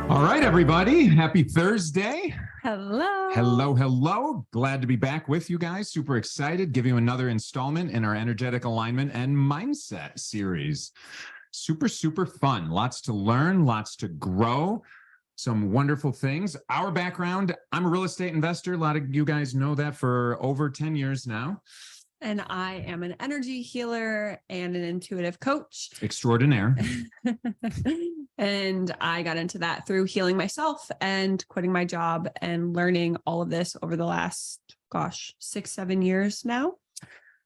All right, everybody. Happy Thursday. Hello. Hello, hello. Glad to be back with you guys. Super excited. Give you another installment in our energetic alignment and mindset series. Super, super fun. Lots to learn, lots to grow. Some wonderful things. Our background, I'm a real estate investor. A lot of you guys know that for over 10 years now. And I am an energy healer and an intuitive coach. Extraordinaire. And I got into that through healing myself and quitting my job and learning all of this over the last, 6-7 years now.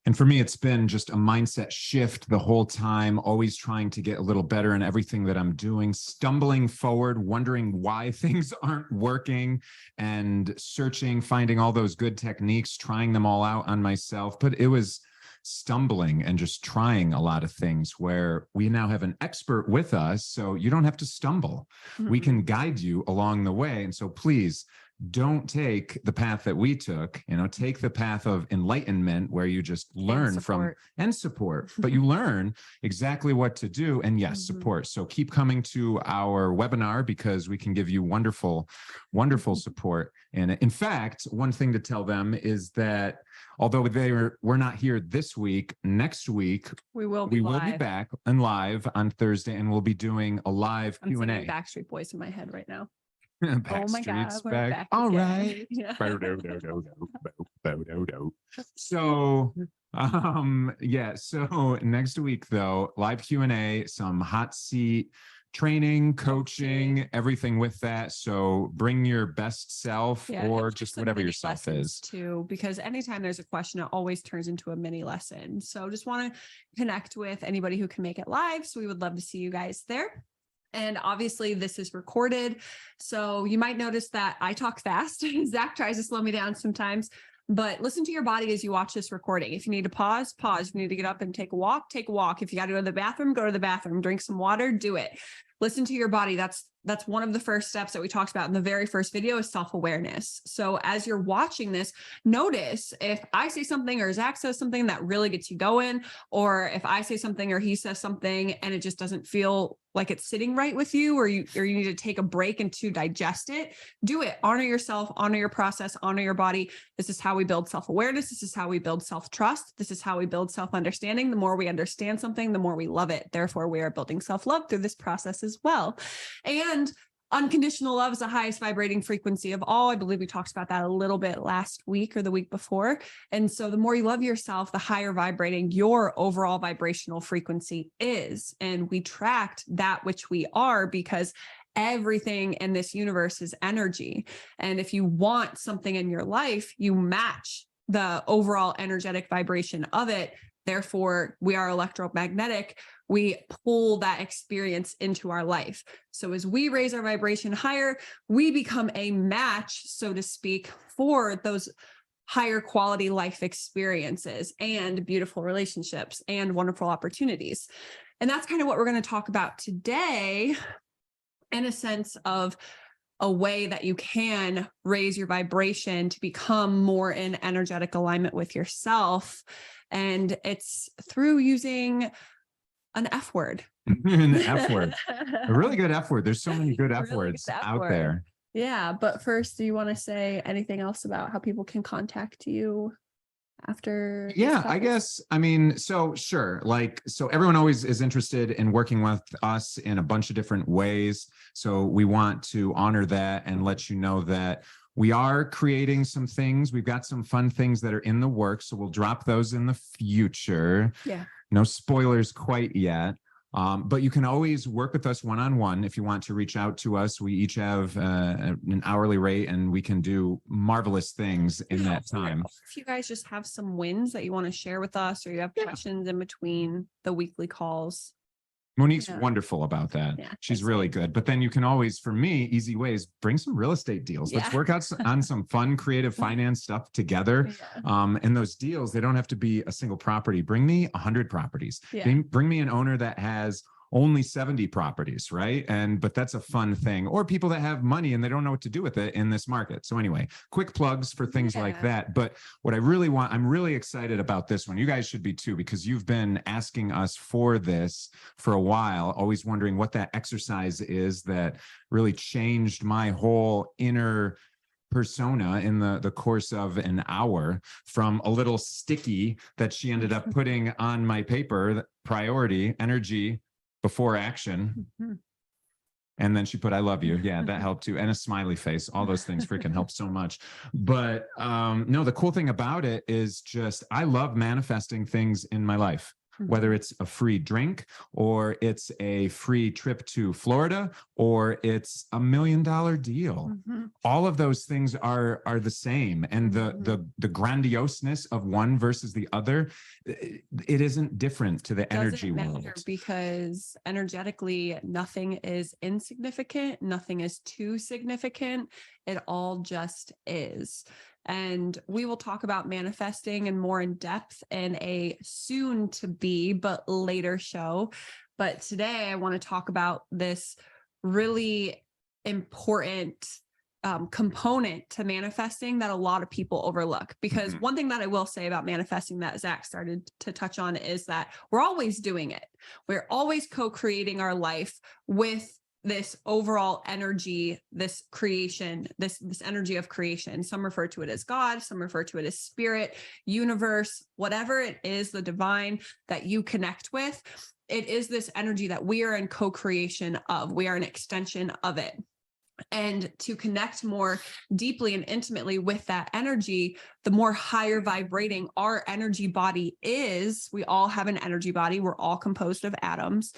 And for me, it's been just a mindset shift the whole time, always trying to get a little better in everything that I'm doing, stumbling forward, wondering why things aren't working and searching, finding all those good techniques, trying them all out on myself. But it was stumbling and just trying a lot of things where we now have an expert with us. So you don't have to stumble. Mm-hmm. We can guide you along the way. And so please, don't take the path that we took, take the path of enlightenment where you just learn from and support, but you learn exactly what to do. And yes, support. So keep coming to our webinar because we can give you wonderful, wonderful support. And in fact, one thing to tell them is that although we're not here this week, next week, we will be back and live on Thursday, and we'll be doing a live Q&A. I'm singing Backstreet Boys in my head right now. Oh my God, we're back. All right. Yeah. So, so next week though, live Q&A, some hot seat training, coaching, everything with that. So bring your best self or just whatever your self is too, because anytime there's a question, it always turns into a mini lesson. So just want to connect with anybody who can make it live. So we would love to see you guys there. And obviously this is recorded. So you might notice that I talk fast. Zach tries to slow me down sometimes, but listen to your body as you watch this recording. If you need to pause. If you need to get up and take a walk. If you got to go to the bathroom, go to the bathroom, drink some water, do it. Listen to your body. That's one of the first steps that we talked about in the very first video is self-awareness. So as you're watching this, notice if I say something or Zach says something that really gets you going, or if I say something or he says something and it just doesn't feel like it's sitting right with you, or you need to take a break and to digest it, do it. Honor yourself, honor your process, honor your body. This is how we build self-awareness. This is how we build self-trust. This is how we build self-understanding. The more we understand something, the more we love it. Therefore, we are building self-love through this process as well. And unconditional love is the highest vibrating frequency of all. I believe we talked about that a little bit last week or the week before. And so the more you love yourself, the higher vibrating your overall vibrational frequency is. And we tracked that which we are because everything in this universe is energy. And if you want something in your life, you match the overall energetic vibration of it. Therefore, we are electromagnetic. We pull that experience into our life. So as we raise our vibration higher, we become a match, so to speak, for those higher quality life experiences and beautiful relationships and wonderful opportunities. And that's kind of what we're going to talk about today, in a sense of a way that you can raise your vibration to become more in energetic alignment with yourself. And it's through using an F word. An F word. A really good F word. There's so many good F words out there. Yeah. But first, do you want to say anything else about how people can contact you after? Yeah, I guess. I mean, so sure. So everyone always is interested in working with us in a bunch of different ways. So we want to honor that and let you know that we are creating some things. We've got some fun things that are in the works. So we'll drop those in the future. Yeah. No spoilers quite yet. But you can always work with us one-on-one if you want to reach out to us. We each have an hourly rate and we can do marvelous things in that time. If you guys just have some wins that you want to share with us, or you have questions in between the weekly calls, Monique's wonderful about that. Yeah, she's really good. But then you can always, for me, easy ways, bring some real estate deals. Let's work out on some fun, creative finance stuff together. And those deals, they don't have to be a single property. Bring me 100 properties. Bring me an owner that has only 70 properties, right? But that's a fun thing. Or people that have money and they don't know what to do with it in this market. So anyway, quick plugs for things like that. But what I really want, I'm really excited about this one. You guys should be too, because you've been asking us for this for a while, always wondering what that exercise is that really changed my whole inner persona in the course of an hour, from a little sticky that she ended up putting on my paper, priority, energy before action. And then she put, I love you. Yeah, that helped too. And a smiley face. All those things freaking help so much. But no, the cool thing about it is just, I love manifesting things in my life, whether it's a free drink or it's a free trip to Florida or it's $1 million deal. All of those things are the same. And the grandioseness of one versus the other, it isn't different to the energy world. Because energetically, nothing is insignificant. Nothing is too significant. It all just is. And we will talk about manifesting and more in depth in a soon to be, but later show. But today I want to talk about this really important component to manifesting that a lot of people overlook. Because one thing that I will say about manifesting that Zach started to touch on is that we're always doing it. We're always co-creating our life with this overall energy, this creation, this energy of creation. Some refer to it as God, some refer to it as spirit, universe, whatever it is, the divine that you connect with. It is this energy that we are in co-creation of. We are an extension of it. And to connect more deeply and intimately with that energy, the more higher vibrating our energy body is. We all have an energy body. We're all composed of atoms.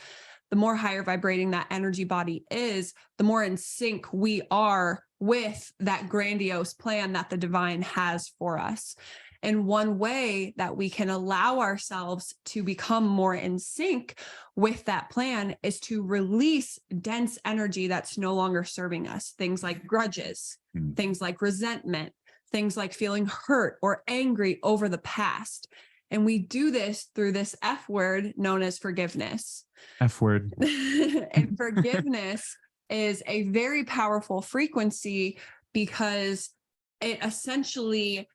The more higher vibrating that energy body is, the more in sync we are with that grandiose plan that the divine has for us. And one way that we can allow ourselves to become more in sync with that plan is to release dense energy that's no longer serving us. Things like grudges, things like resentment, things like feeling hurt or angry over the past. And we do this through this F word known as forgiveness. F word. And forgiveness is a very powerful frequency because it essentially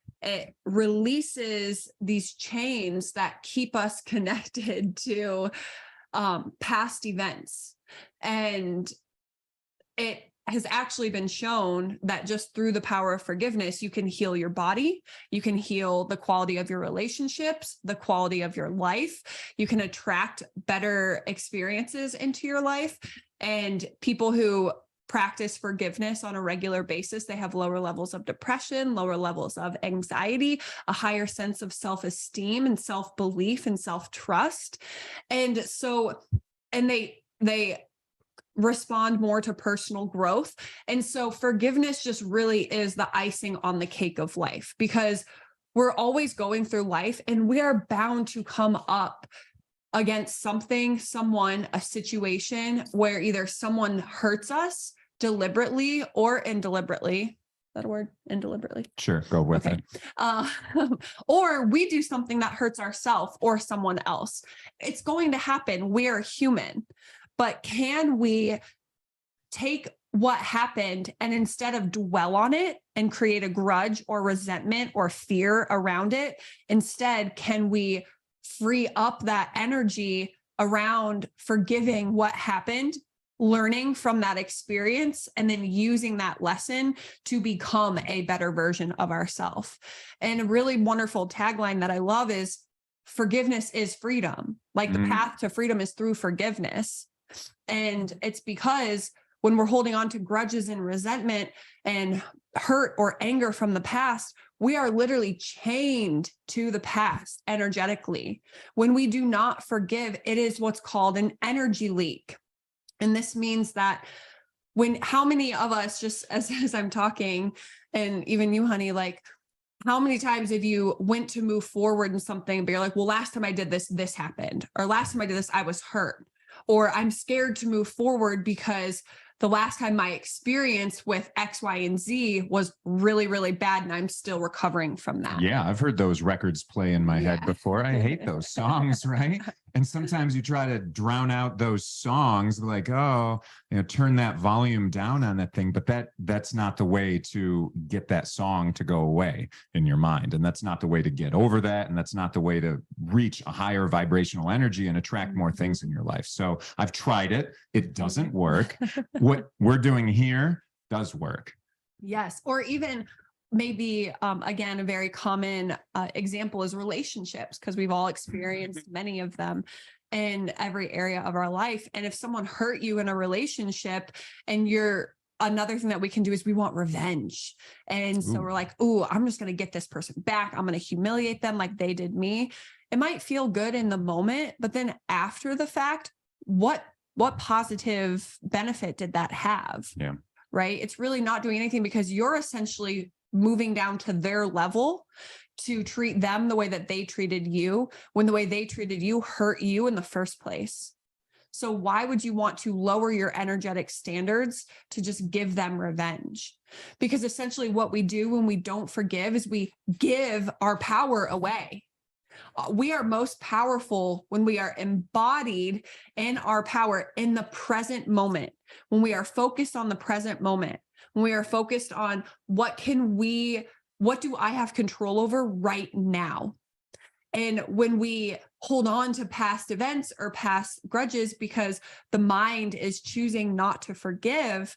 releases these chains that keep us connected to past events. And it has actually been shown that just through the power of forgiveness, you can heal your body, you can heal the quality of your relationships, the quality of your life, you can attract better experiences into your life. And people who practice forgiveness on a regular basis, they have lower levels of depression, lower levels of anxiety, a higher sense of self-esteem and self-belief and self-trust. And they respond more to personal growth. And so forgiveness just really is the icing on the cake of life, because we're always going through life and we are bound to come up against something, someone, a situation where either someone hurts us deliberately or indeliberately. Is that a word? Indeliberately? Sure, go with it. Or we do something that hurts ourselves or someone else. It's going to happen. We're human. But can we take what happened and instead of dwell on it and create a grudge or resentment or fear around it, instead, can we free up that energy around forgiving what happened, learning from that experience, and then using that lesson to become a better version of ourselves? And a really wonderful tagline that I love is forgiveness is freedom. Like the path to freedom is through forgiveness. And it's because when we're holding on to grudges and resentment and hurt or anger from the past, we are literally chained to the past energetically. When we do not forgive, it is what's called an energy leak. And this means that how many of us, just as I'm talking, and even you, honey, like, how many times have you went to move forward in something, but you're like, well, last time I did this, this happened, or last time I did this, I was hurt. Or I'm scared to move forward because the last time my experience with X, Y, and Z was really, really bad. And I'm still recovering from that. Yeah, I've heard those records play in my head before. I hate those songs, right? And sometimes you try to drown out those songs like, oh, turn that volume down on that thing. But that's not the way to get that song to go away in your mind. And that's not the way to get over that. And that's not the way to reach a higher vibrational energy and attract more things in your life. So I've tried it. It doesn't work. What we're doing here does work. Yes. Or even maybe, again, a very common example is relationships, because we've all experienced many of them in every area of our life. And if someone hurt you in a relationship, and another thing that we can do is we want revenge. And so we're like, oh, I'm just going to get this person back. I'm going to humiliate them like they did me. It might feel good in the moment, but then after the fact, what positive benefit did that have? Yeah. Right. It's really not doing anything, because you're essentially moving down to their level to treat them the way that they treated you, when the way they treated you hurt you in the first place. So why would you want to lower your energetic standards to just give them revenge? Because essentially what we do when we don't forgive is we give our power away. We are most powerful when we are embodied in our power in the present moment, when we are focused on the present moment, when we are focused on what do I have control over right now? And when we hold on to past events or past grudges because the mind is choosing not to forgive,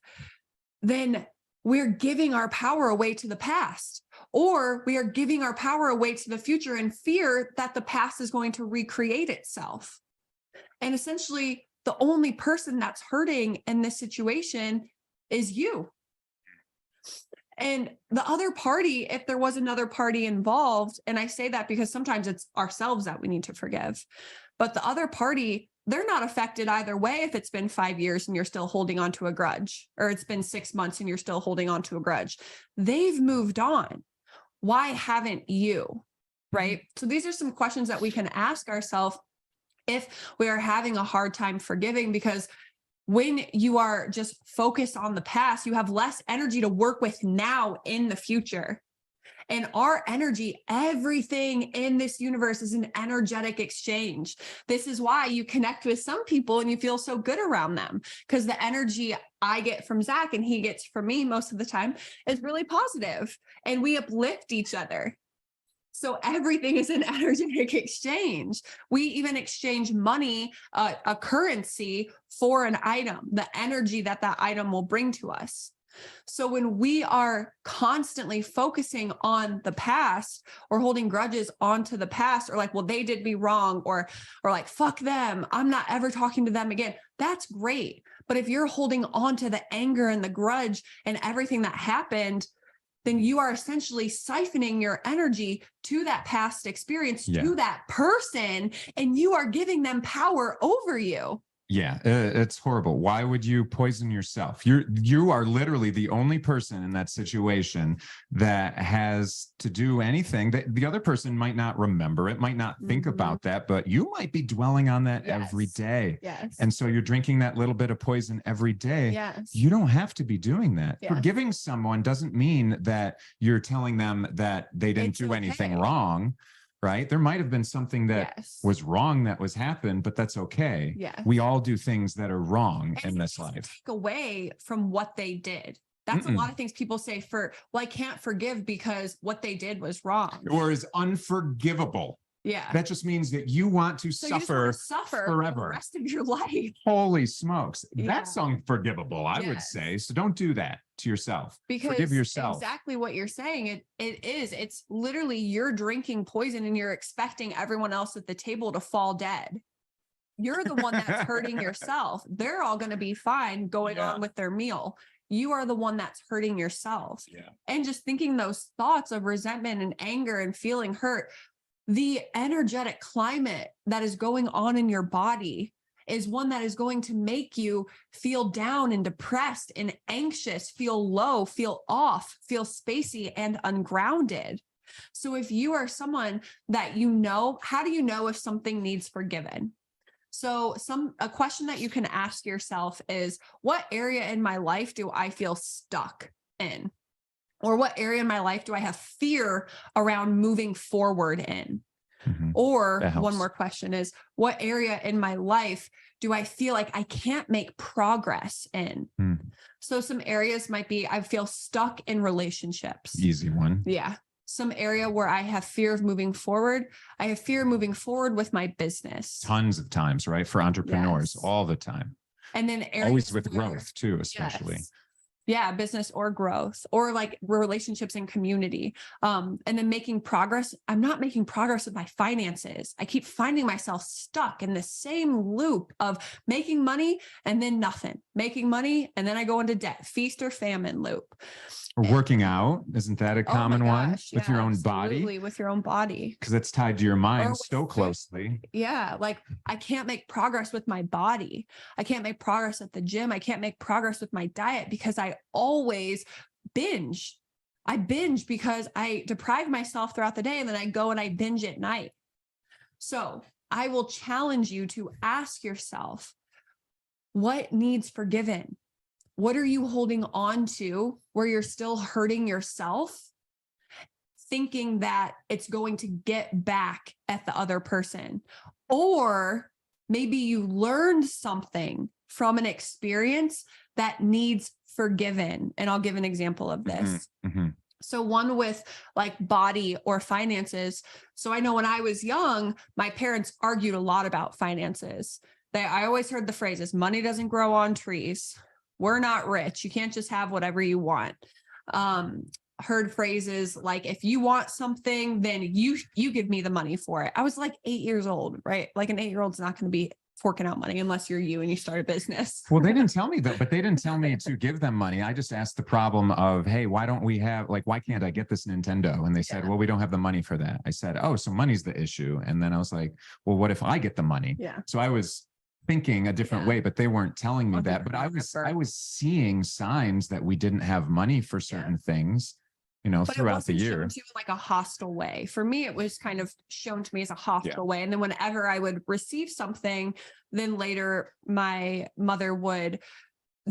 then we're giving our power away to the past, or we are giving our power away to the future in fear that the past is going to recreate itself. And essentially, the only person that's hurting in this situation is you. And the other party, if there was another party involved, and I say that because sometimes it's ourselves that we need to forgive, but the other party, they're not affected either way if it's been 5 years and you're still holding on to a grudge, or it's been 6 months and you're still holding on to a grudge. They've moved on. Why haven't you? Right? So these are some questions that we can ask ourselves if we are having a hard time forgiving, because when you are just focused on the past, you have less energy to work with now in the future. And our energy, everything in this universe is an energetic exchange. This is why you connect with some people and you feel so good around them, because the energy I get from Zach and he gets from me most of the time is really positive, and we uplift each other. So everything is an energetic exchange. We even exchange money, a currency, for an item, the energy that item will bring to us. So when we are constantly focusing on the past, or holding grudges onto the past, or like, well, they did me wrong, or like, fuck them, I'm not ever talking to them again. That's great. But if you're holding on to the anger and the grudge and everything that happened, then you are essentially siphoning your energy to that past experience, to that person, and you are giving them power over you. Yeah, it's horrible. Why would you poison yourself? You are literally the only person in that situation that has to do anything. That the other person might not remember it, might not think about that, but you might be dwelling on that every day. Yes. And so you're drinking that little bit of poison every day. Yes. You don't have to be doing that. Yes. Forgiving someone doesn't mean that you're telling them that they didn't do anything wrong. Right? There might have been something that was wrong that was happened, but that's okay. Yeah. We all do things that are wrong in this life. Take away from what they did. That's a lot of things people say I can't forgive because what they did was wrong. Or is unforgivable. Yeah. That just means that you want to suffer forever. For the rest of your life. Holy smokes. That's unforgivable, I would say. So don't do that to yourself. Because forgive yourself. Exactly what you're saying. It's literally you're drinking poison and you're expecting everyone else at the table to fall dead. You're the one that's hurting yourself. They're all going to be fine going on with their meal. You are the one that's hurting yourself. Yeah. And just thinking those thoughts of resentment and anger and feeling hurt, the energetic climate that is going on in your body is one that is going to make you feel down and depressed and anxious, feel low, feel off, feel spacey and ungrounded. So if you are someone that how do you know if something needs forgiven? So a question that you can ask yourself is, what area in my life do I feel stuck in? Or what area in my life do I have fear around moving forward in? Mhm. Or That one helps. more question is, what area in my life do I feel like I can't make progress in? Hmm. So some areas might be, I feel stuck in relationships. Easy one. Yeah. Some area where I have fear of moving forward. I have fear of moving forward with my business. Tons of times, right? For entrepreneurs, Yes. all the time. And then areas Always with where- growth too, especially. Yes. Yeah, business or growth or like relationships and community. And then making progress. I'm not making progress with my finances. I keep finding myself stuck in the same loop of making money and then nothing, making money. And then I go into debt, feast or famine loop. Or working out, isn't that a Oh my common one gosh, with yeah, your own absolutely, body? with your own body. Because it's tied to your mind with so food. closely. Yeah, like I can't make progress with my body. I can't make progress at the gym. I can't make progress with my diet because I always binge. I binge because I deprive myself throughout the day and then I go and I binge at night. So I will challenge you to ask yourself, what needs forgiven? What are you holding on to where you're still hurting yourself, thinking that it's going to get back at the other person? Or maybe you learned something from an experience that needs forgiven. And I'll give an example of this. Mm-hmm. So one with like body or finances. So I know when I was young, my parents argued a lot about finances. I always heard the phrases, money doesn't grow on trees. We're not rich. You can't just have whatever you want. Heard phrases like, if you want something, then you give me the money for it. I was like 8 years old, right? Like an 8-year-old's not going to be forking out money unless you're you and you start a business. Well, they didn't tell me that, but they didn't tell me to give them money. I just asked the problem of, hey, why don't we have, like, why can't I get this Nintendo? And they said, well, we don't have the money for that. I said, oh, so money's the issue. And then I was like, well, what if I get the money? Yeah. So I was thinking a different way, but they weren't telling me that. But I was seeing signs that we didn't have money for certain things, But throughout the it wasn't year. shown to you in like a hostile way. For me, it was kind of shown to me as a hostile way. And then whenever I would receive something, then later my mother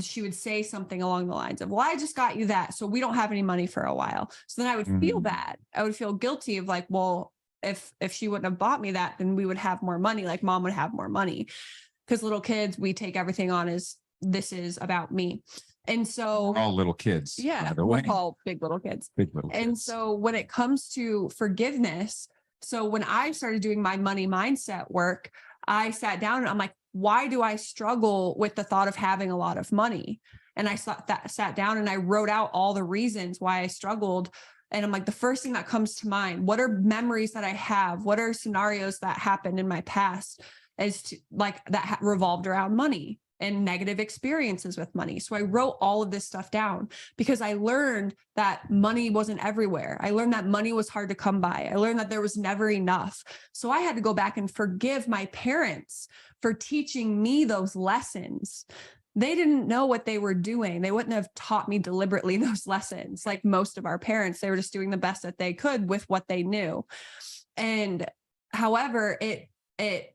she would say something along the lines of, well, I just got you that, so we don't have any money for a while. So then I would feel bad. I would feel guilty of like, well, if she wouldn't have bought me that, then we would have more money. Like mom would have more money. Because little kids, we take everything on as this is about me. And so all little kids. yeah, By the way. we're all big little kids. Big little And kids. so when it comes to forgiveness, so when I started doing my money mindset work, I sat down and I'm like, why do I struggle with the thought of having a lot of money? And I sat down and I wrote out all the reasons why I struggled. And I'm like, the first thing that comes to mind, what are memories that I have? What are scenarios that happened in my past as to like that revolved around money and negative experiences with money. So I wrote all of this stuff down because I learned that money wasn't everywhere. I learned that money was hard to come by. I learned that there was never enough. So I had to go back and forgive my parents for teaching me those lessons. They didn't know what they were doing. They wouldn't have taught me deliberately those lessons. Like most of our parents, they were just doing the best that they could with what they knew. And however, it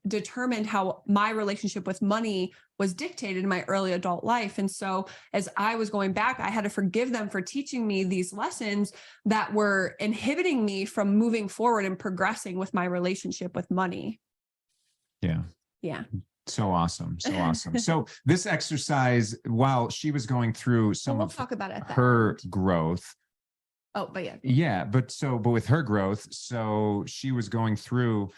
determined how my relationship with money was dictated in my early adult life. And so as I was going back, I had to forgive them for teaching me these lessons that were inhibiting me from moving forward and progressing with my relationship with money. Yeah. Yeah. So awesome. So awesome. So this exercise, while she was going through some we'll of talk about it at the her end. growth. Oh, but yeah. Yeah. But with her growth, so she was going through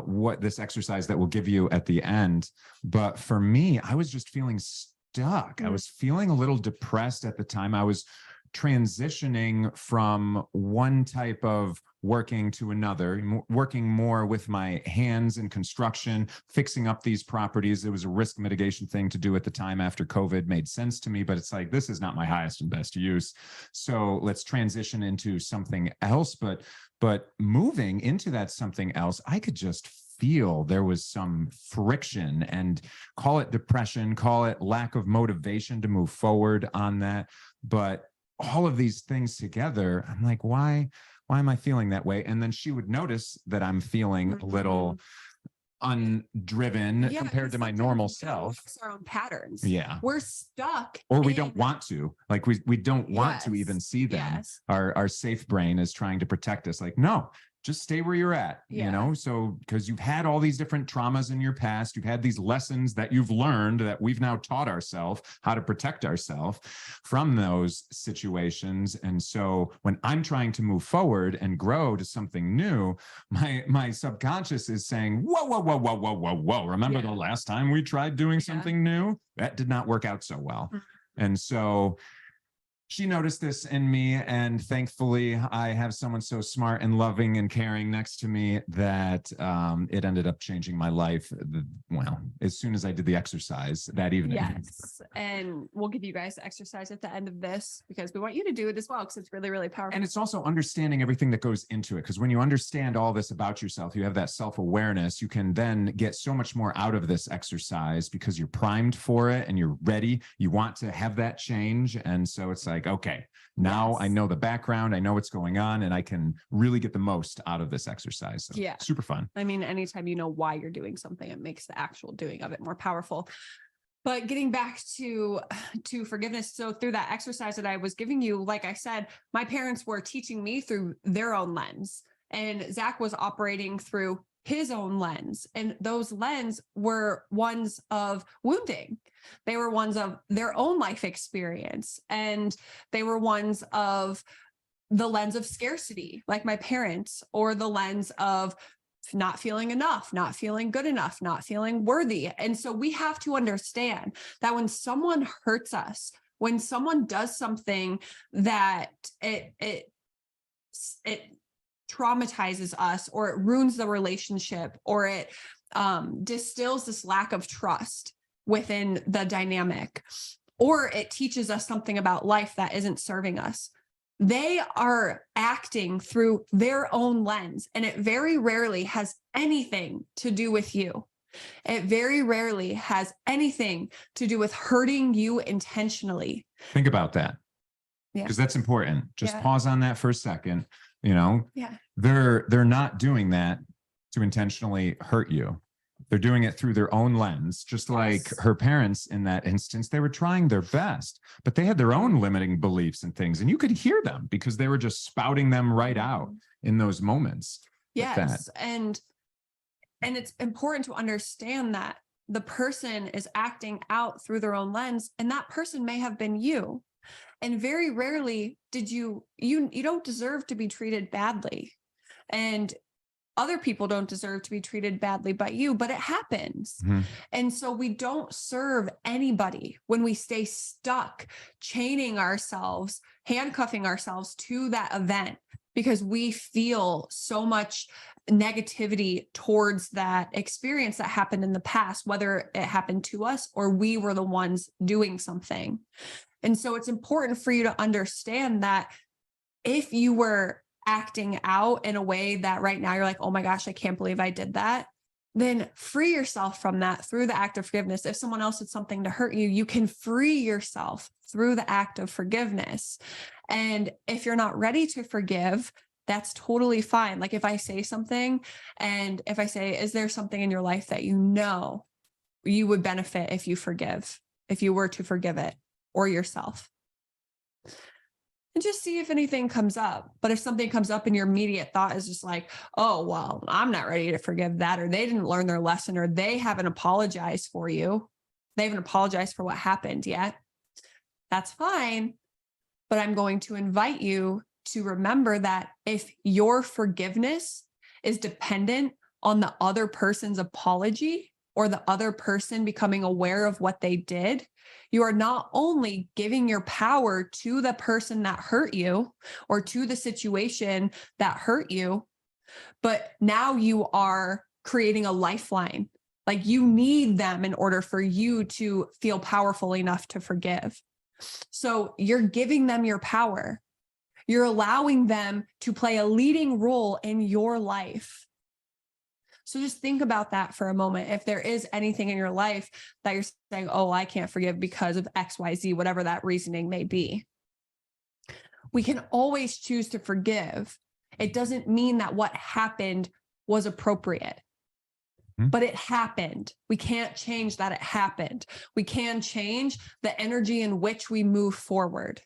what this exercise that will give you at the end. But for me, I was just feeling stuck. I was feeling a little depressed at the time. I was transitioning from one type of working to another, working more with my hands in construction, fixing up these properties. It was a risk mitigation thing to do at the time after COVID made sense to me, but it's like, this is not my highest and best use. So let's transition into something else. But moving into that something else, I could just feel there was some friction, and call it depression, call it lack of motivation to move forward on that. But all of these things together, I'm like, why am I feeling that way? And then she would notice that I'm feeling a little undriven compared to my normal self. Our own patterns. Yeah. We're stuck. Or we don't want to, like we don't want to even see them. Yes. Our safe brain is trying to protect us. Like, no, just stay where you're at, Yeah. you know? So, because you've had all these different traumas in your past, you've had these lessons that you've learned that we've now taught ourselves how to protect ourselves from those situations. And so when I'm trying to move forward and grow to something new, my subconscious is saying, whoa, whoa, whoa, whoa, whoa, whoa, whoa. Remember Yeah. the last time we tried doing Yeah. something new? That did not work out so well. Mhm. And so she noticed this in me, and thankfully I have someone so smart and loving and caring next to me that it ended up changing my life. Well, as soon as I did the exercise that evening. Yes. And we'll give you guys the exercise at the end of this because we want you to do it as well because it's really, really powerful. And it's also understanding everything that goes into it. Because when you understand all this about yourself, you have that self-awareness, you can then get so much more out of this exercise because you're primed for it and you're ready. You want to have that change. And so it's like, okay, now Yes. I know the background, I know what's going on, and I can really get the most out of this exercise. So Yeah. super fun. I mean, anytime you know why you're doing something, it makes the actual doing of it more powerful. But getting back to forgiveness. So through that exercise that I was giving you, like I said, my parents were teaching me through their own lens, and Zach was operating through his own lens. And those lens were ones of wounding. They were ones of their own life experience. And they were ones of the lens of scarcity, like my parents, or the lens of not feeling enough, not feeling good enough, not feeling worthy. And so we have to understand that when someone hurts us, when someone does something that it traumatizes us, or it ruins the relationship, or it distills this lack of trust within the dynamic, or it teaches us something about life that isn't serving us, they are acting through their own lens, and it very rarely has anything to do with you. It very rarely has anything to do with hurting you intentionally. Think about that. Yeah. Because that's important. Just Yeah. pause on that for a second. You know, Yeah. they're not doing that to intentionally hurt you. They're doing it through their own lens, just like Yes. her parents in that instance. They were trying their best, but they had their own limiting beliefs and things, and you could hear them because they were just spouting them right out in those moments. Yes. And it's important to understand that the person is acting out through their own lens, and that person may have been you. And very rarely did you don't deserve to be treated badly. And other people don't deserve to be treated badly by you, but it happens. Mhm. And so we don't serve anybody when we stay stuck, chaining ourselves, handcuffing ourselves to that event because we feel so much negativity towards that experience that happened in the past, whether it happened to us or we were the ones doing something. And so it's important for you to understand that if you were acting out in a way that right now you're like, oh my gosh, I can't believe I did that, then free yourself from that through the act of forgiveness. If someone else did something to hurt you, you can free yourself through the act of forgiveness. And if you're not ready to forgive, that's totally fine. Like if I say something, and if I say, is there something in your life that you know you would benefit if you forgive, if you were to forgive it or yourself? And just see if anything comes up. But if something comes up and your immediate thought is just like, oh, well, I'm not ready to forgive that, or they didn't learn their lesson, or they haven't apologized for you, they haven't apologized for what happened yet, that's fine. But I'm going to invite you to remember that if your forgiveness is dependent on the other person's apology or the other person becoming aware of what they did, you are not only giving your power to the person that hurt you or to the situation that hurt you, but now you are creating a lifeline. Like you need them in order for you to feel powerful enough to forgive. So you're giving them your power. You're allowing them to play a leading role in your life. So just think about that for a moment. If there is anything in your life that you're saying, oh, I can't forgive because of X, Y, Z, whatever that reasoning may be, we can always choose to forgive. It doesn't mean that what happened was appropriate, but it happened. We can't change that it happened. We can change the energy in which we move forward.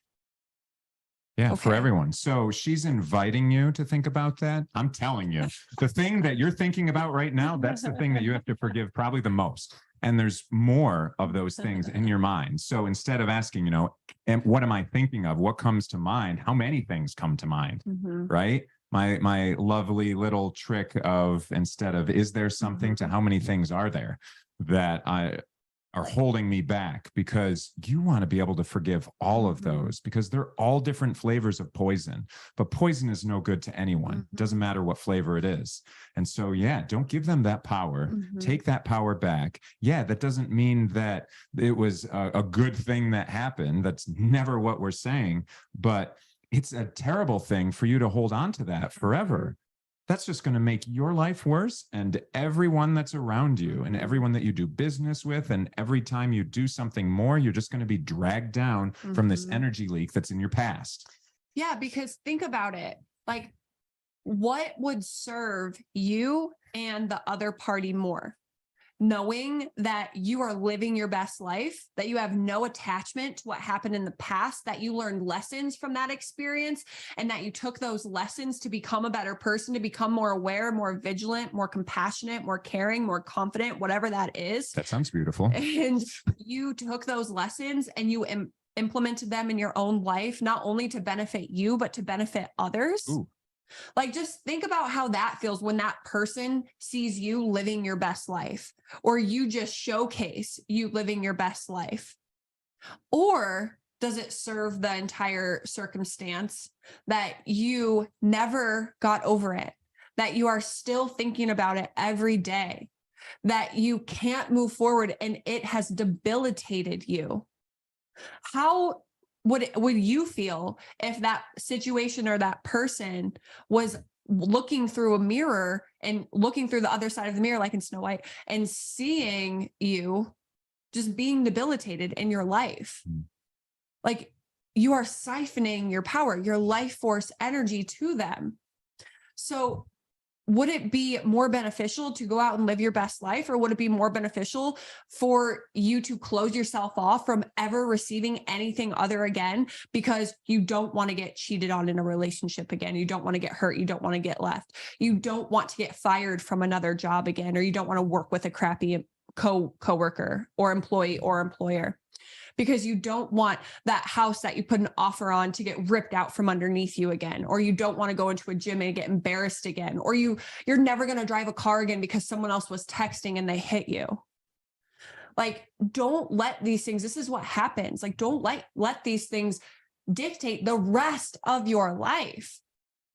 Yeah, for Okay. everyone. So she's inviting you to think about that. I'm telling you, the thing that you're thinking about right now, that's the thing that you have to forgive probably the most. And there's more of those things in your mind. So instead of asking, and what am I thinking of? What comes to mind? How many things come to mind? Mhm. Right? My lovely little trick of, instead of is there something, to how many things are there that are holding me back, because you want to be able to forgive all of those, because they're all different flavors of poison, but poison is no good to anyone. It doesn't matter what flavor it is. And so, yeah, don't give them that power. Take that power back. Yeah, that doesn't mean that it was a good thing that happened. That's never what we're saying, but it's a terrible thing for you to hold on to that forever. That's just going to make your life worse, and everyone that's around you and everyone that you do business with. And every time you do something more, you're just going to be dragged down from this energy leak that's in your past. Yeah, because think about it. Like, what would serve you and the other party more? Knowing that you are living your best life, that you have no attachment to what happened in the past, that you learned lessons from that experience, and that you took those lessons to become a better person, to become more aware, more vigilant, more compassionate, more caring, more confident, whatever that is. That sounds beautiful. And you took those lessons and you implemented them in your own life, not only to benefit you, but to benefit others. Ooh. Like, just think about how that feels when that person sees you living your best life, or you just showcase you living your best life. Or does it serve the entire circumstance that you never got over it, that you are still thinking about it every day, that you can't move forward and it has debilitated you? How would you feel if that situation or that person was looking through a mirror and looking through the other side of the mirror, like in Snow White, and seeing you just being debilitated in your life? Like, you are siphoning your power, your life force energy to them. So would it be more beneficial to go out and live your best life, or would it be more beneficial for you to close yourself off from ever receiving anything other again, because you don't want to get cheated on in a relationship again? You don't want to get hurt. You don't want to get left. You don't want to get fired from another job again, or you don't want to work with a crappy coworker or employee or employer, because you don't want that house that you put an offer on to get ripped out from underneath you again, or you don't want to go into a gym and get embarrassed again, or you're never going to drive a car again because someone else was texting and they hit you. Like, don't let these things, this is what happens. Like, don't let these things dictate the rest of your life.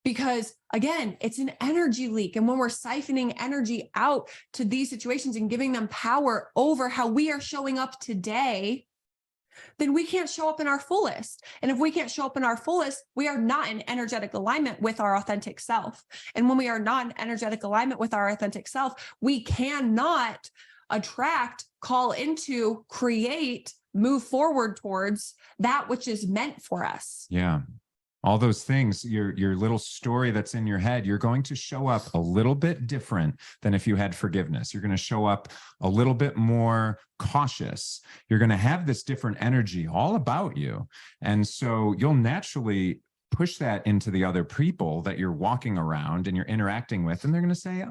Because again, it's an energy leak. And when we're siphoning energy out to these situations and giving them power over how we are showing up today, then we can't show up in our fullest. And if we can't show up in our fullest, we are not in energetic alignment with our authentic self. And when we are not in energetic alignment with our authentic self, we cannot attract, call into, create, move forward towards that which is meant for us. Yeah. All those things, your little story that's in your head, you're going to show up a little bit different than if you had forgiveness. You're going to show up a little bit more cautious. You're going to have this different energy all about you. And so you'll naturally push that into the other people that you're walking around and you're interacting with. And they're going to say,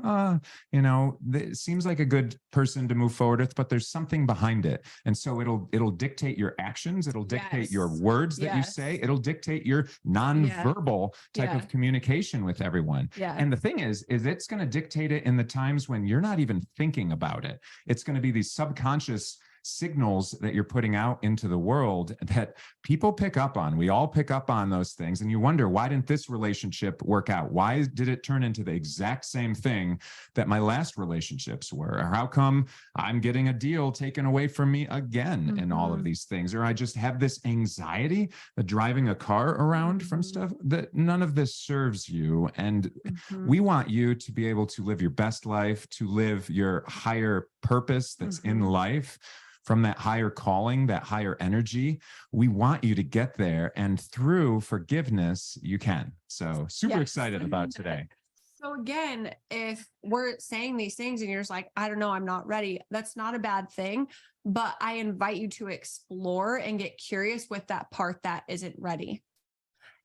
it seems like a good person to move forward with, but there's something behind it. And so it'll dictate your actions. It'll dictate your words that you say. It'll dictate your nonverbal type of communication with everyone. And the thing is it's going to dictate it in the times when you're not even thinking about it. It's going to be these subconscious signals that you're putting out into the world that people pick up on. We all pick up on those things. And you wonder, why didn't this relationship work out? Why did it turn into the exact same thing that my last relationships were? Or how come I'm getting a deal taken away from me again in all of these things? Or I just have this anxiety that driving a car around from stuff, that none of this serves you. And we want you to be able to live your best life, to live your higher purpose that's in life, from that higher calling, that higher energy. We want you to get there, and through forgiveness, you can. So super excited about today. So again, if we're saying these things and you're just like, I don't know, I'm not ready, that's not a bad thing. But I invite you to explore and get curious with that part that isn't ready.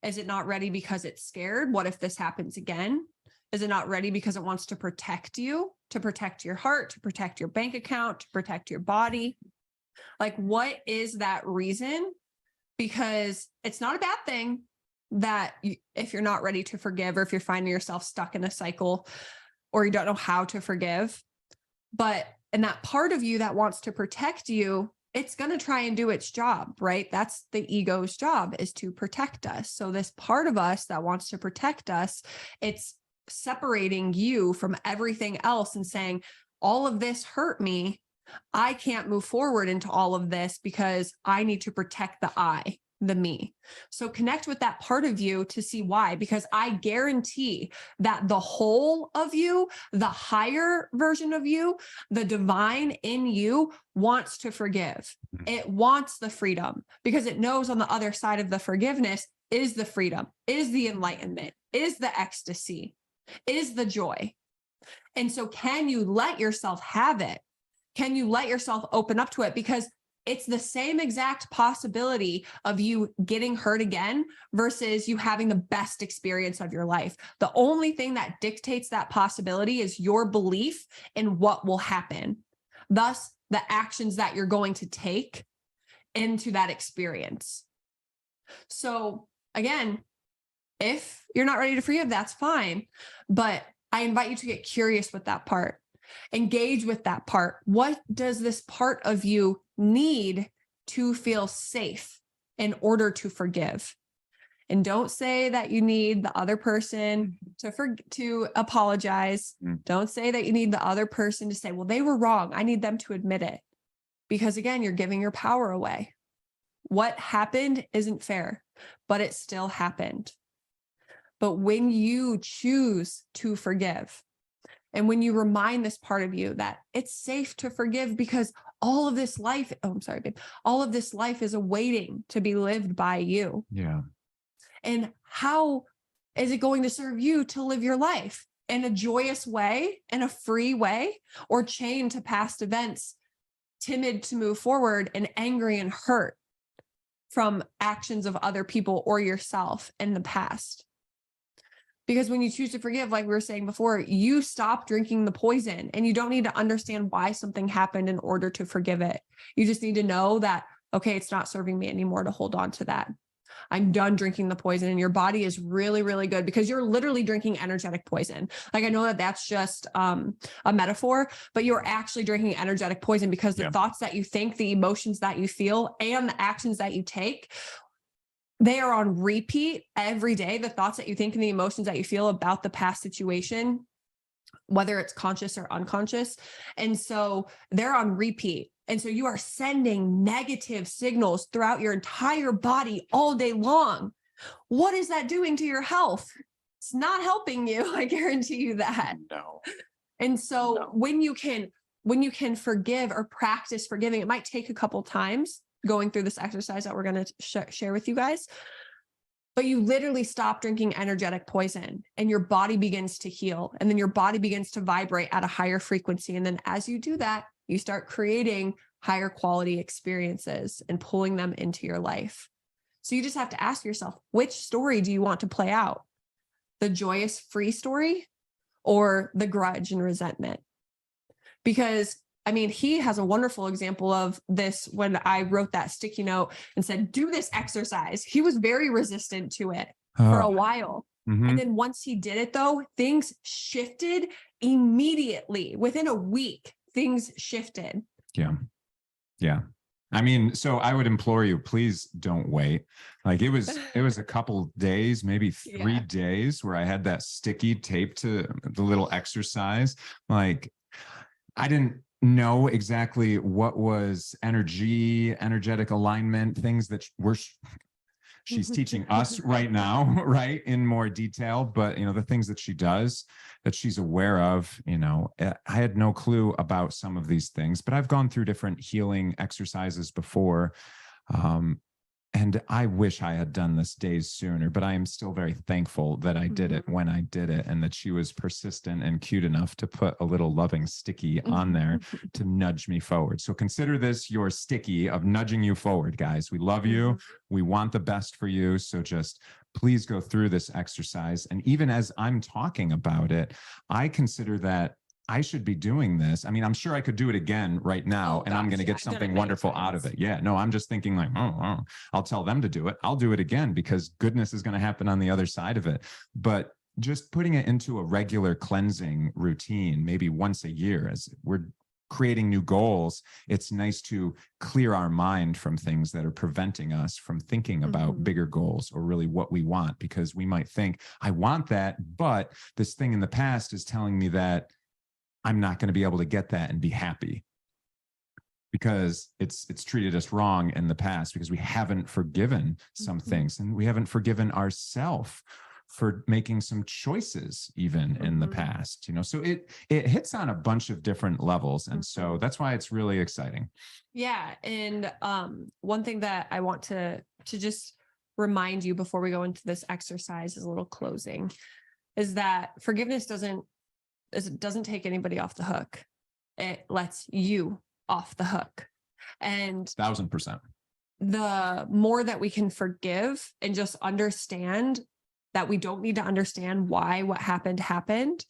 Is it not ready because it's scared? What if this happens again? Is it not ready because it wants to protect you, to protect your heart, to protect your bank account, to protect your body? Like, what is that reason? Because it's not a bad thing that if you're not ready to forgive, or if you're finding yourself stuck in a cycle, or you don't know how to forgive, and that part of you that wants to protect you, it's going to try and do its job, right? That's the ego's job, is to protect us. So this part of us that wants to protect us, it's separating you from everything else and saying, all of this hurt me. I can't move forward into all of this because I need to protect the me. So connect with that part of you to see why, because I guarantee that the whole of you, the higher version of you, the divine in you wants to forgive. It wants the freedom because it knows on the other side of the forgiveness is the freedom, is the enlightenment, is the ecstasy, is the joy. And so can you let yourself have it? Can you let yourself open up to it? Because it's the same exact possibility of you getting hurt again versus you having the best experience of your life. The only thing that dictates that possibility is your belief in what will happen. Thus, the actions that you're going to take into that experience. So again, if you're not ready to forgive, that's fine. But I invite you to get curious with that part. Engage with that part. What does this part of you need to feel safe in order to forgive? And don't say that you need the other person to apologize. Don't say that you need the other person to say, well, they were wrong. I need them to admit it. Because again, you're giving your power away. What happened isn't fair, but it still happened. But when you choose to forgive, and when you remind this part of you that it's safe to forgive because all of this life, all of this life is awaiting to be lived by you. Yeah. And how is it going to serve you to live your life in a joyous way, in a free way, or chained to past events, timid to move forward, and angry and hurt from actions of other people or yourself in the past? Because when you choose to forgive, like we were saying before, you stop drinking the poison, and you don't need to understand why something happened in order to forgive it. You just need to know that, okay, it's not serving me anymore to hold on to that. I'm done drinking the poison. And your body is really, really good because you're literally drinking energetic poison. Like, I know that that's just a metaphor, but you're actually drinking energetic poison because the thoughts that you think, the emotions that you feel, and the actions that you take, they are on repeat every day. The thoughts that you think and the emotions that you feel about the past situation, whether it's conscious or unconscious. And so they're on repeat. And so you are sending negative signals throughout your entire body all day long. What is that doing to your health? It's not helping you. I guarantee you that. No. And so when you can forgive or practice forgiving, it might take a couple times going through this exercise that we're going to share with you guys, but you literally stop drinking energetic poison and your body begins to heal. And then your body begins to vibrate at a higher frequency. And then as you do that, you start creating higher quality experiences and pulling them into your life. So you just have to ask yourself, which story do you want to play out? The joyous, free story or the grudge and resentment? Because I mean, he has a wonderful example of this when I wrote that sticky note and said, do this exercise. He was very resistant to it for a while. Mm-hmm. And then once he did it, though, things shifted immediately. Within a week, things shifted. Yeah. Yeah. I mean, so I would implore you, please don't wait. Like it was a couple days, maybe 3 days where I had that sticky tape to the little exercise. Like I didn't know exactly what was energetic alignment, things that she's teaching us right now, right, in more detail. But, the things that she does, that she's aware of, I had no clue about some of these things, but I've gone through different healing exercises before. And I wish I had done this days sooner, but I am still very thankful that I did it when I did it, and that she was persistent and cute enough to put a little loving sticky on there to nudge me forward. So consider this your sticky of nudging you forward, guys. We love you. We want the best for you. So just please go through this exercise. And even as I'm talking about it, I consider that I should be doing this. I mean, I'm sure I could do it again right now, and I'm going to get something wonderful out of it. Yeah, no, I'm just thinking like, oh, I'll tell them to do it. I'll do it again because goodness is going to happen on the other side of it. But just putting it into a regular cleansing routine, maybe once a year, as we're creating new goals, it's nice to clear our mind from things that are preventing us from thinking about bigger goals or really what we want, because we might think, I want that, but this thing in the past is telling me that I'm not going to be able to get that and be happy because it's treated us wrong in the past, because we haven't forgiven some things, and we haven't forgiven ourselves for making some choices even in the past, so it hits on a bunch of different levels. And so that's why it's really exciting. Yeah. And one thing that I want to just remind you before we go into this exercise as a little closing is that forgiveness doesn't take anybody off the hook. It lets you off the hook. And 1000%. The more that we can forgive and just understand that we don't need to understand why what happened,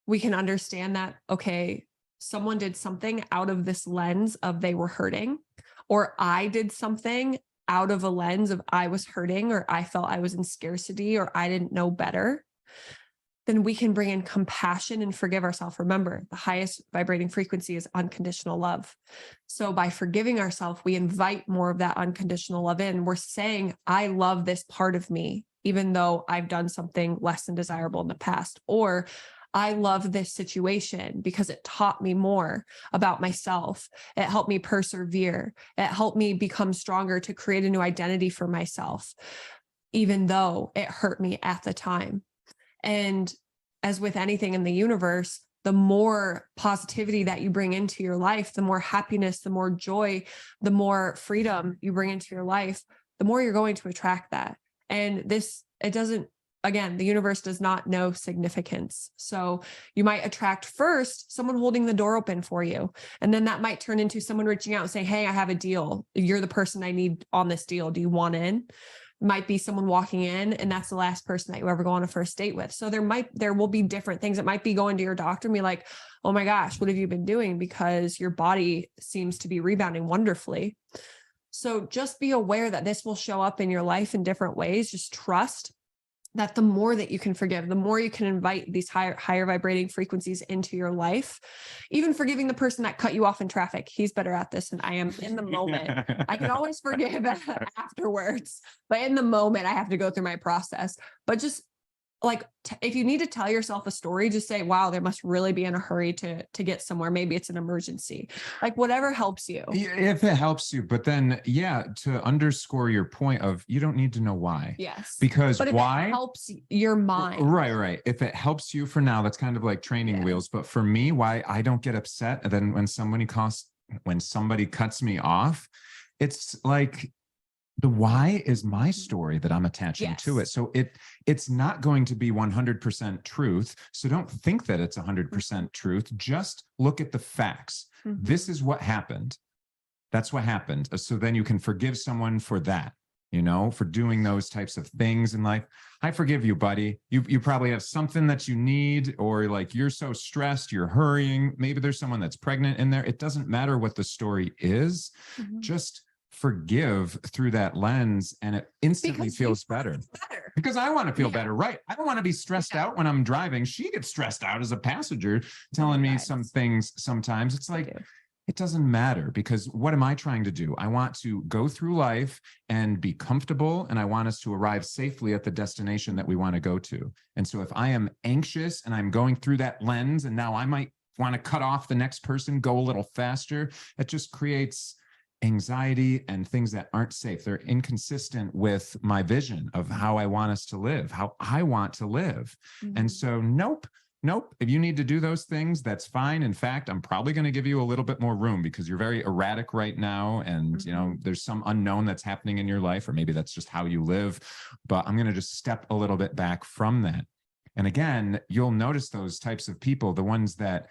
we can understand that, okay, someone did something out of this lens of they were hurting, or I did something out of a lens of I was hurting, or I felt I was in scarcity, or I didn't know better. Then we can bring in compassion and forgive ourselves. Remember, the highest vibrating frequency is unconditional love. So by forgiving ourselves, we invite more of that unconditional love in. We're saying, I love this part of me, even though I've done something less than desirable in the past. Or I love this situation because it taught me more about myself. It helped me persevere. It helped me become stronger to create a new identity for myself, even though it hurt me at the time. And as with anything in the universe, the more positivity that you bring into your life, the more happiness, the more joy, the more freedom you bring into your life, the more you're going to attract that. And the universe does not know significance. So you might attract first someone holding the door open for you. And then that might turn into someone reaching out and saying, hey, I have a deal. You're the person I need on this deal. Do you want in? Might be someone walking in and that's the last person that you ever go on a first date with. So there will be different things. It might be going to your doctor and be like, oh my gosh, what have you been doing? Because your body seems to be rebounding wonderfully. So just be aware that this will show up in your life in different ways. Just trust that the more that you can forgive, the more you can invite these higher vibrating frequencies into your life. Even forgiving the person that cut you off in traffic. He's better at this than I am in the moment. I can always forgive afterwards, but in the moment I have to go through my process. But just like, if you need to tell yourself a story, just say, wow, they must really be in a hurry to get somewhere. Maybe it's an emergency, like whatever helps you. If it helps you, but then, to underscore your point of, you don't need to know why. Yes. Because but if why it helps your mind. Right. If it helps you for now, that's kind of like training wheels. But for me, why I don't get upset. And then when somebody cuts me off, it's like, the why is my story that I'm attaching to it. So it's not going to be 100% truth. So don't think that it's 100% truth. Just look at the facts. This is what happened. That's what happened. So then you can forgive someone for that, for doing those types of things in life. I forgive you, buddy. You probably have something that you need, or like you're so stressed, you're hurrying. Maybe there's someone that's pregnant in there. It doesn't matter what the story is. Just forgive through that lens, and it instantly feels better. Because I want to feel better, right? I don't want to be stressed out when I'm driving. She gets stressed out as a passenger telling me some things sometimes. It's like, it doesn't matter, because what am I trying to do? I want to go through life and be comfortable, and I want us to arrive safely at the destination that we want to go to. And so if I am anxious and I'm going through that lens, and now I might want to cut off the next person, go a little faster, it just creates anxiety and things that aren't safe. They're inconsistent with my vision of how I want us to live, how I want to live. And so, nope. If you need to do those things, that's fine. In fact, I'm probably going to give you a little bit more room, because you're very erratic right now. And, there's some unknown that's happening in your life, or maybe that's just how you live. But I'm going to just step a little bit back from that. And again, you'll notice those types of people, the ones that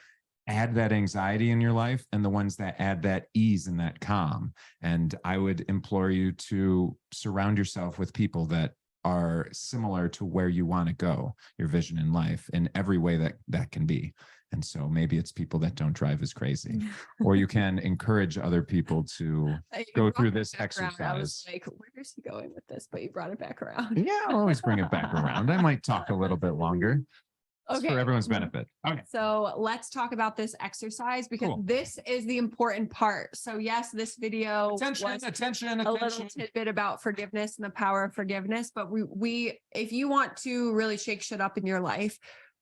add that anxiety in your life, and the ones that add that ease and that calm. And I would implore you to surround yourself with people that are similar to where you want to go, your vision in life in every way that can be. And so maybe it's people that don't drive as crazy, or you can encourage other people to go through this exercise. I was like, where is he going with this? But you brought it back around. Yeah, I'll always bring it back around. I might talk a little bit longer. Okay. For everyone's benefit. Okay. So let's talk about this exercise, because Cool. this is the important part. So yes, this video was Attention. a little tidbit about forgiveness and the power of forgiveness, but we if you want to really shake shit up in your life,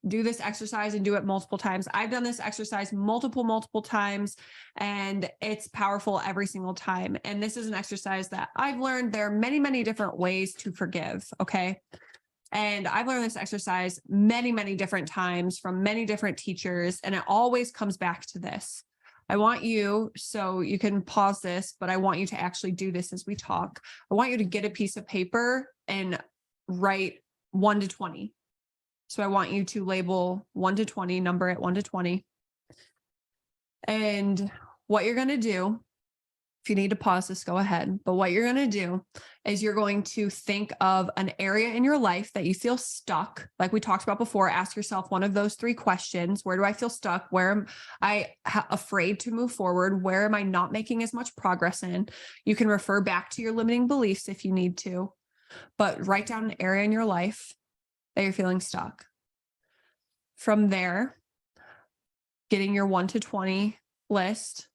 do this exercise and do it multiple times. I've done this exercise multiple times, and it's powerful every single time. And this is an exercise that I've learned there are many different ways to forgive. Okay. And I've learned this exercise many different times from many different teachers. And it always comes back to this. I want you, so you can pause this, but I want you to actually do this as we talk. I want you to get a piece of paper and write 1 to 20. So I want you to label 1 to 20, number it 1 to 20. And what you're going to do, if you need to pause this, go ahead. But what you're going to do is you're going to think of an area in your life that you feel stuck. Like we talked about before, ask yourself one of those 3 questions. Where do I feel stuck? Where am I afraid to move forward? Where am I not making as much progress in? You can refer back to your limiting beliefs if you need to, but write down an area in your life that you're feeling stuck. From there, getting your 1 to 20 list,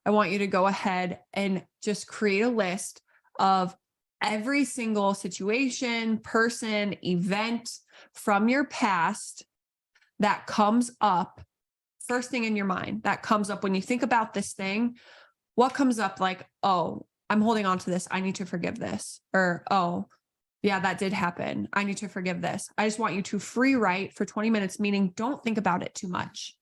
I want you to go ahead and just create a list of every single situation, person, event from your past that comes up first thing in your mind, that comes up when you think about this thing. What comes up? Like, oh, I'm holding on to this. I need to forgive this. Or, oh, yeah, that did happen. I need to forgive this. I just want you to free write for 20 minutes, meaning don't think about it too much.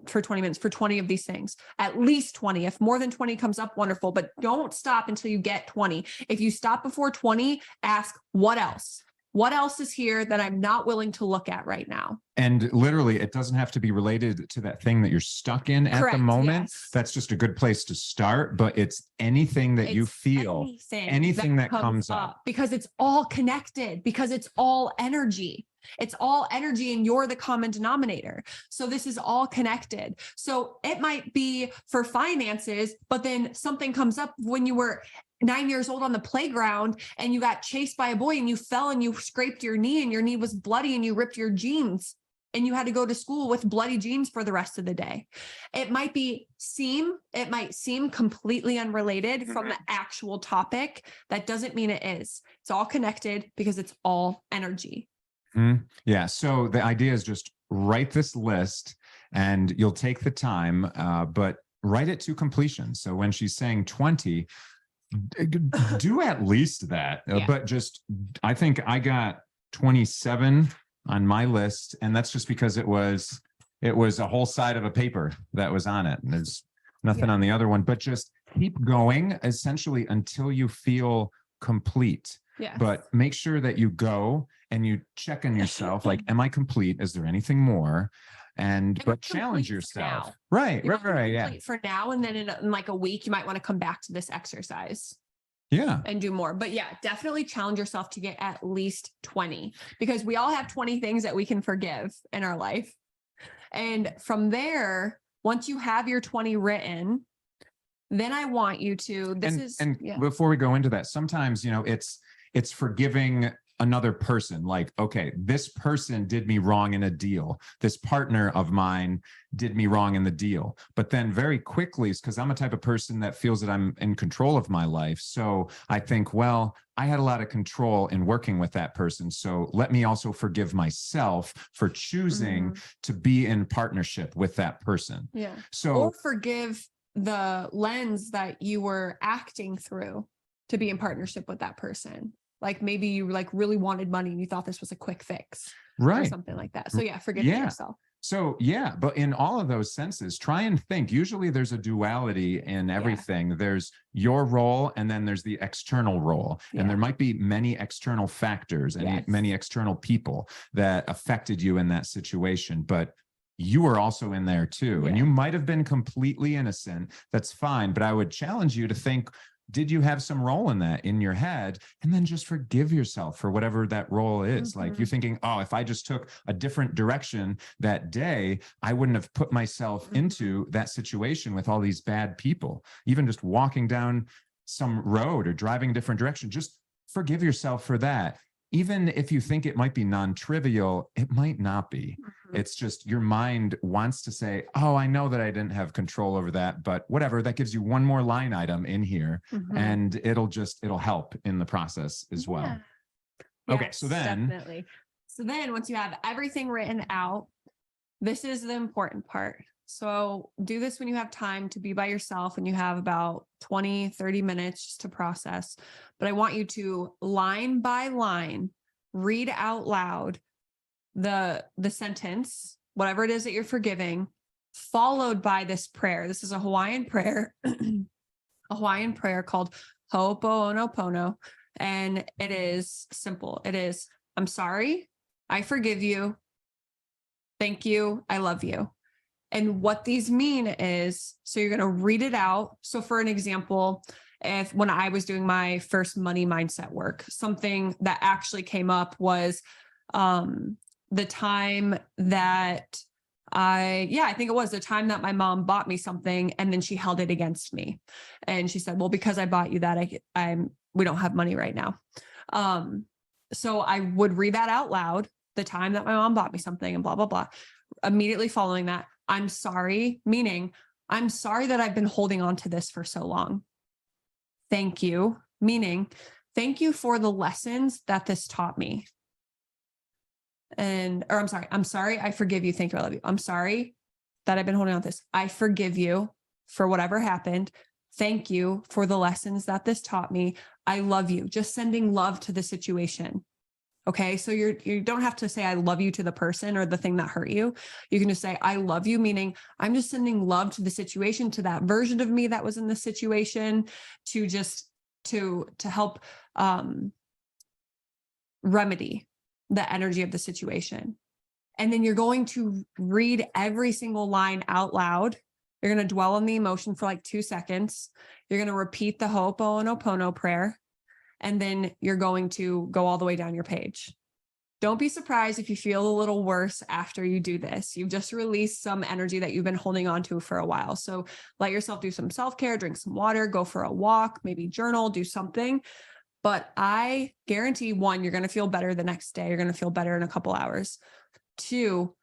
For 20 minutes, for 20 of these things, at least 20. If more than 20 comes up, wonderful, but don't stop until you get 20. If you stop before 20, ask what else? What else is here that I'm not willing to look at right now? And literally, it doesn't have to be related to that thing that you're stuck in at Correct, the moment. yes. That's just a good place to start, but it's anything that you feel, anything that comes up. Because it's all connected, because it's all energy. It's all energy and you're the common denominator. So this is all connected. So it might be for finances, but then something comes up when you were 9 years old on the playground and you got chased by a boy and you fell and you scraped your knee and your knee was bloody and you ripped your jeans and you had to go to school with bloody jeans for the rest of the day. It might seem completely unrelated from the actual topic. That doesn't mean it is. It's all connected because it's all energy. Yeah. So the idea is just write this list and you'll take the time, but write it to completion. So when she's saying 20, do at least that. Yeah. But just, I think I got 27 on my list. And that's just because it was a whole side of a paper that was on it. And there's nothing on the other one, but just keep going essentially until you feel complete. Yeah. But make sure that you go and you check on yourself, like, am I complete? Is there anything more? But challenge yourself. Now. Right. Yeah. For now. And then in like a week, you might want to come back to this exercise. Yeah. And do more. But yeah, definitely challenge yourself to get at least 20, because we all have 20 things that we can forgive in our life. And from there, once you have your 20 written, then I want you to, before we go into that, sometimes, it's forgiving another person. Like, okay, this person did me wrong in a deal. This partner of mine did me wrong in the deal. But then very quickly, because I'm a type of person that feels that I'm in control of my life. So I think, well, I had a lot of control in working with that person. So let me also forgive myself for choosing to be in partnership with that person. Yeah. So, or forgive the lens that you were acting through to be in partnership with that person. Like maybe you really wanted money and you thought this was a quick fix, right? Or something like that. So forgive yourself. So but in all of those senses, try and think. Usually there's a duality in everything. There's your role and then there's the external role. And there might be many external factors and many external people that affected you in that situation. But you were also in there too. And you might have been completely innocent. That's fine. But I would challenge you to think, did you have some role in that in your head? And then just forgive yourself for whatever that role is. Like you're thinking, oh, if I just took a different direction that day, I wouldn't have put myself into that situation with all these bad people. Even just walking down some road or driving a different direction, just forgive yourself for that. Even if you think it might be non-trivial, it might not be. It's just your mind wants to say, oh, I know that I didn't have control over that, but whatever, that gives you one more line item in here and it'll help in the process as well. Okay, Yes, so then definitely. So then once you have everything written out, this is the important part. So do this when you have time to be by yourself and you have about 20, 30 minutes just to process. But I want you to line by line, read out loud the sentence, whatever it is that you're forgiving, followed by this prayer. This is a Hawaiian prayer, a Hawaiian prayer called Ho'oponopono. And it is simple. It is, I'm sorry, I forgive you, thank you, I love you. And what these mean is, so you're going to read it out. So for an example, if when I was doing my first money mindset work, something that actually came up was the time that I think it was the time that my mom bought me something and then she held it against me. And she said, well, because I bought you that, we don't have money right now. So I would read that out loud, the time that my mom bought me something and blah, blah, blah. Immediately following that, I'm sorry, meaning I'm sorry that I've been holding on to this for so long. Thank you, meaning thank you for the lessons that this taught me. I'm sorry, I forgive you. Thank you, I love you. I'm sorry that I've been holding on to this. I forgive you for whatever happened. Thank you for the lessons that this taught me. I love you. Just sending love to the situation. Okay. So you don't have to say, I love you to the person or the thing that hurt you. You can just say, I love you, meaning I'm just sending love to the situation, to that version of me that was in the situation, to just, to help, remedy the energy of the situation. And then you're going to read every single line out loud. You're going to dwell on the emotion for like 2 seconds. You're going to repeat the Ho'oponopono prayer. And then you're going to go all the way down your page. Don't be surprised if you feel a little worse after you do this. You've just released some energy that you've been holding on to for a while. So let yourself do some self-care, drink some water, go for a walk, maybe journal, do something. But I guarantee, 1, you're going to feel better the next day. You're going to feel better in a couple hours. 2,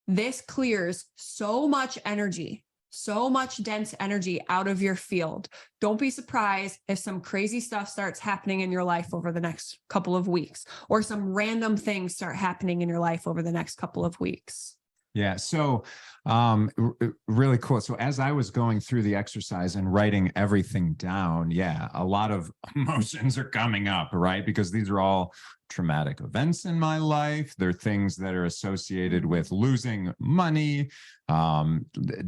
this clears so much energy, so much dense energy out of your field. Don't be surprised if some crazy stuff starts happening in your life over the next couple of weeks, or some random things start happening in your life over the next couple of weeks. Yeah. So really cool. So as I was going through the exercise and writing everything down, yeah, a lot of emotions are coming up, right? Because these are all traumatic events in my life. They're things that are associated with losing money,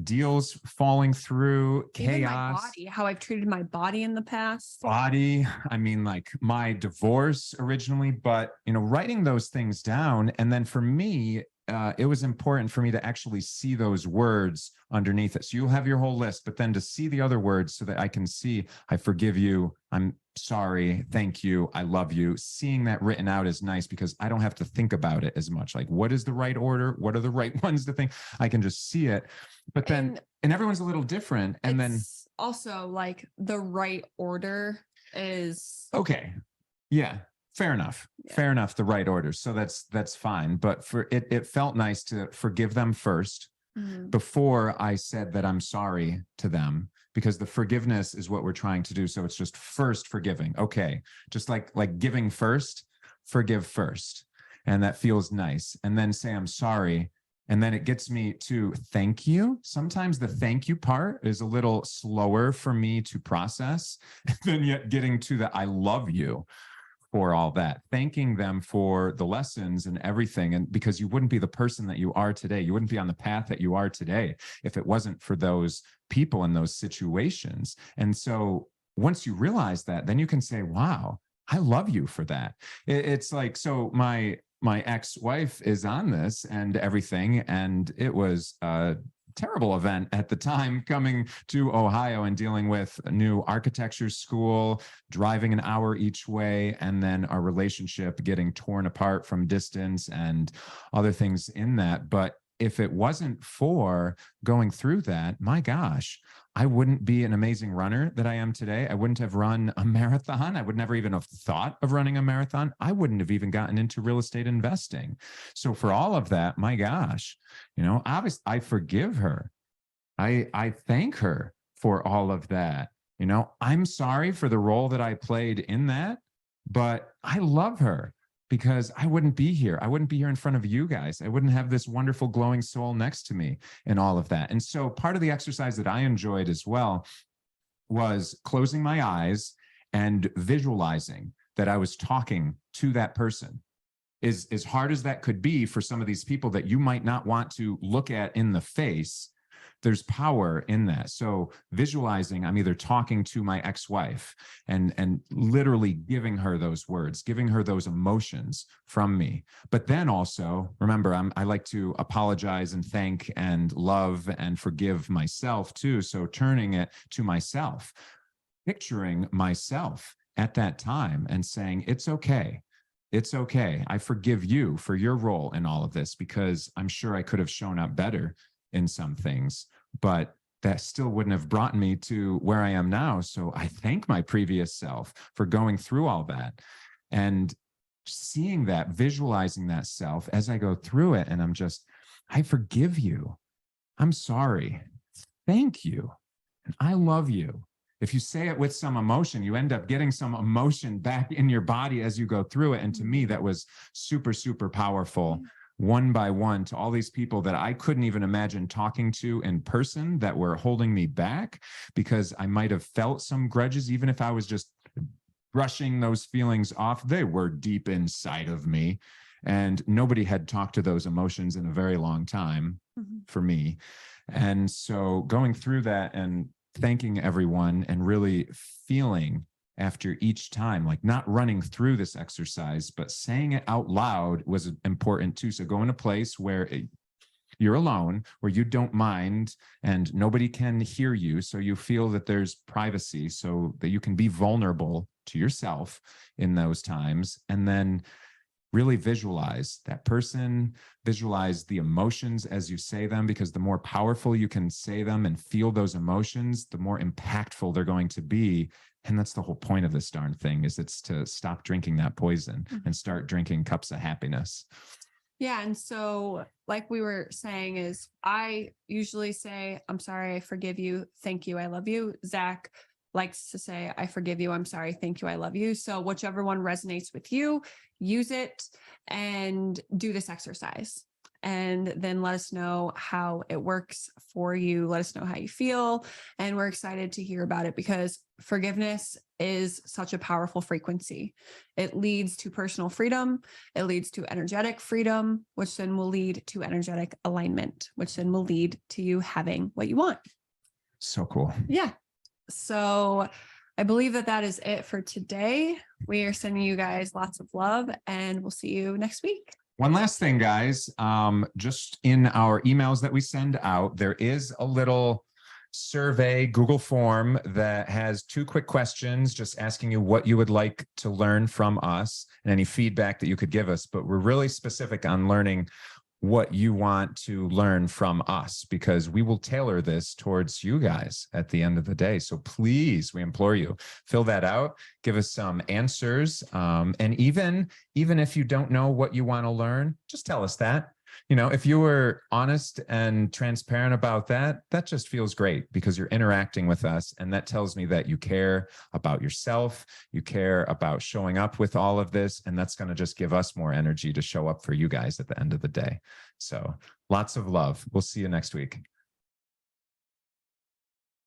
deals falling through, Even chaos. my body, how I've treated my body in the past. Body, I mean, like my divorce originally, but writing those things down. And then for me, it was important for me to actually see those words underneath it. So you'll have your whole list, but then to see the other words so that I can see, I forgive you, I'm sorry, thank you, I love you. Seeing that written out is nice because I don't have to think about it as much. Like, what is the right order? What are the right ones to think? I can just see it. But then, and everyone's a little different. And then also like the right order is okay. Yeah. Fair enough. Yeah. Fair enough. The right order. So that's fine. But for it felt nice to forgive them first before I said that I'm sorry to them, because the forgiveness is what we're trying to do. So it's just first forgiving. Okay. Just like giving first, forgive first. And that feels nice. And then say, I'm sorry. And then it gets me to thank you. Sometimes the thank you part is a little slower for me to process than yet getting to the I love you. For all that, thanking them for the lessons and everything. And because you wouldn't be the person that you are today, you wouldn't be on the path that you are today if it wasn't for those people in those situations. And so once you realize that, then you can say, wow, I love you for that. It's like, so my ex-wife is on this and everything. And it was terrible event at the time, coming to Ohio and dealing with a new architecture school, driving an hour each way, and then our relationship getting torn apart from distance and other things in that. But if it wasn't for going through that, my gosh, I wouldn't be an amazing runner that I am today. I wouldn't have run a marathon. I would never even have thought of running a marathon. I wouldn't have even gotten into real estate investing. So for all of that, my gosh, obviously I forgive her. I thank her for all of that. I'm sorry for the role that I played in that, but I love her, because I wouldn't be here. I wouldn't be here in front of you guys. I wouldn't have this wonderful glowing soul next to me and all of that. And so part of the exercise that I enjoyed as well was closing my eyes and visualizing that I was talking to that person. As hard as that could be for some of these people that you might not want to look at in the face, there's power in that. So visualizing, I'm either talking to my ex-wife and literally giving her those words, giving her those emotions from me. But then also, remember, I like to apologize and thank and love and forgive myself too. So turning it to myself, picturing myself at that time and saying, it's okay. It's okay. I forgive you for your role in all of this, because I'm sure I could have shown up better in some things, but that still wouldn't have brought me to where I am now. So I thank my previous self for going through all that and seeing that, visualizing that self as I go through it. And I forgive you. I'm sorry. Thank you. And I love you. If you say it with some emotion, you end up getting some emotion back in your body as you go through it. And to me, that was super, super powerful. One by one, to all these people that I couldn't even imagine talking to in person, that were holding me back because I might have felt some grudges, even if I was just brushing those feelings off. They were deep inside of me, and nobody had talked to those emotions in a very long time for me. And so going through that and thanking everyone and really feeling after each time, like not running through this exercise, but saying it out loud was important too. So go in a place where you're alone, where you don't mind and nobody can hear you. So you feel that there's privacy so that you can be vulnerable to yourself in those times. And then really visualize that person, visualize the emotions as you say them, because the more powerful you can say them and feel those emotions, the more impactful they're going to be. And that's the whole point of this darn thing, is it's to stop drinking that poison and start drinking cups of happiness. Yeah. And so like we were saying, is I usually say, I'm sorry, I forgive you. Thank you. I love you. Zach likes to say, I forgive you. I'm sorry. Thank you. I love you. So whichever one resonates with you, use it and do this exercise. And then let us know how it works for you. Let us know how you feel. And we're excited to hear about it, because forgiveness is such a powerful frequency. It leads to personal freedom. It leads to energetic freedom, which then will lead to energetic alignment, which then will lead to you having what you want. So cool. Yeah. So I believe that is it for today. We are sending you guys lots of love, and we'll see you next week. One last thing, guys, just in our emails that we send out, there is a little survey Google form that has 2 quick questions, just asking you what you would like to learn from us and any feedback that you could give us. But we're really specific on learning what you want to learn from us, because we will tailor this towards you guys at the end of the day. So please, we implore you, fill that out, give us some answers. And even if you don't know what you want to learn, just tell us that. If you were honest and transparent about that, that just feels great, because you're interacting with us. And that tells me that you care about yourself. You care about showing up with all of this. And that's going to just give us more energy to show up for you guys at the end of the day. So lots of love. We'll see you next week.